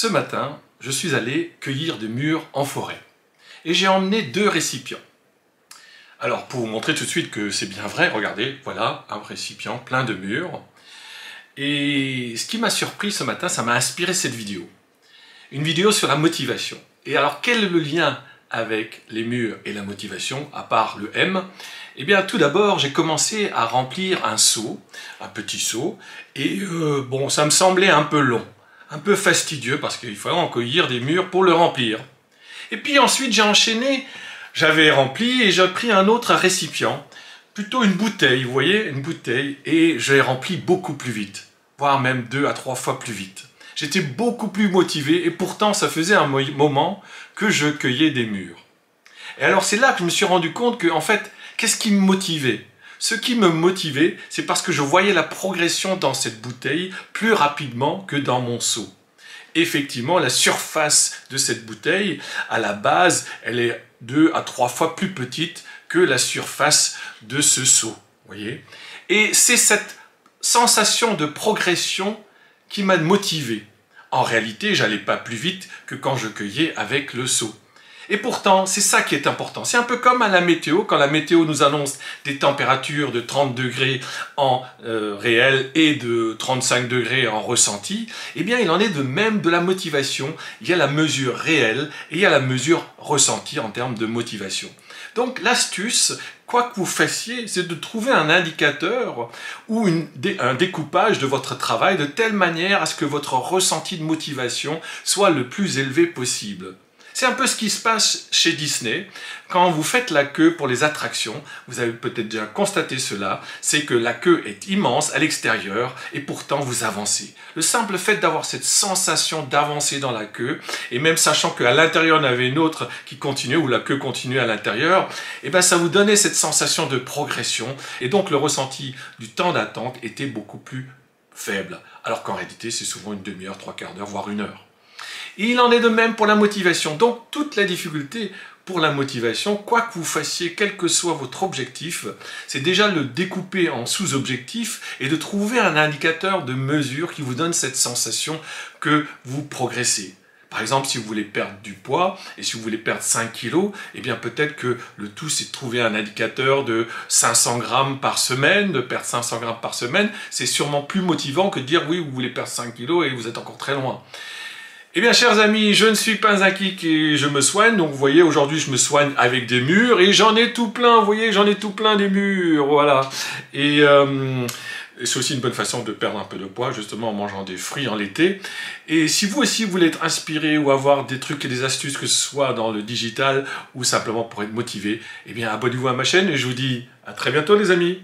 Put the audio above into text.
Ce matin, je suis allé cueillir des mûres en forêt et j'ai emmené 2 récipients. Alors pour vous montrer tout de suite que c'est bien vrai, regardez, voilà un récipient plein de mûres. Et ce qui m'a surpris ce matin, ça m'a inspiré cette vidéo. Une vidéo sur la motivation. Et alors quel est le lien avec les mûres et la motivation, à part le M? Eh bien tout d'abord, j'ai commencé à remplir un seau, un petit seau, et bon, ça me semblait un peu long, un peu fastidieux, parce qu'il fallait en cueillir des mûres pour le remplir. Et puis ensuite j'ai enchaîné, j'avais rempli et j'ai pris un autre récipient, plutôt une bouteille, vous voyez, une bouteille, et je l'ai rempli beaucoup plus vite, voire même 2 à 3 fois plus vite. J'étais beaucoup plus motivé et pourtant ça faisait un moment que je cueillais des mûres. Et alors c'est là que je me suis rendu compte que en fait, qu'est-ce qui me motivait? Ce qui me motivait, c'est parce que je voyais la progression dans cette bouteille plus rapidement que dans mon seau. Effectivement, la surface de cette bouteille, à la base, elle est 2 à 3 fois plus petite que la surface de ce seau. Voyez? Et c'est cette sensation de progression qui m'a motivé. En réalité, j'allais pas plus vite que quand je cueillais avec le seau. Et pourtant, c'est ça qui est important. C'est un peu comme à la météo, quand la météo nous annonce des températures de 30 degrés en réel et de 35 degrés en ressenti, eh bien il en est de même de la motivation. Il y a la mesure réelle et il y a la mesure ressentie en termes de motivation. Donc l'astuce, quoi que vous fassiez, c'est de trouver un indicateur ou un découpage de votre travail de telle manière à ce que votre ressenti de motivation soit le plus élevé possible. C'est un peu ce qui se passe chez Disney. Quand vous faites la queue pour les attractions, vous avez peut-être déjà constaté cela, c'est que la queue est immense à l'extérieur et pourtant vous avancez. Le simple fait d'avoir cette sensation d'avancer dans la queue, et même sachant qu'à l'intérieur il y en avait une autre qui continuait, ou la queue continuait à l'intérieur, et ben ça vous donnait cette sensation de progression, et donc le ressenti du temps d'attente était beaucoup plus faible. Alors qu'en réalité c'est souvent une demi-heure, 3/4 d'heure, voire 1 heure. Et il en est de même pour la motivation. Donc, toute la difficulté pour la motivation, quoi que vous fassiez, quel que soit votre objectif, c'est déjà le découper en sous-objectifs et de trouver un indicateur de mesure qui vous donne cette sensation que vous progressez. Par exemple, si vous voulez perdre du poids et si vous voulez perdre 5 kg, eh bien peut-être que le tout c'est de trouver un indicateur de 500 grammes par semaine, de perdre 500 grammes par semaine. C'est sûrement plus motivant que de dire oui, vous voulez perdre 5 kg et vous êtes encore très loin. Eh bien, chers amis, je ne suis pas un geek et je me soigne. Donc, vous voyez, aujourd'hui, je me soigne avec des mûres et j'en ai tout plein. Vous voyez, j'en ai tout plein des mûres. Voilà. Et c'est aussi une bonne façon de perdre un peu de poids, justement, en mangeant des fruits en l'été. Et si vous aussi, vous voulez être inspiré ou avoir des trucs et des astuces, que ce soit dans le digital ou simplement pour être motivé, eh bien, abonnez-vous à ma chaîne et je vous dis à très bientôt, les amis.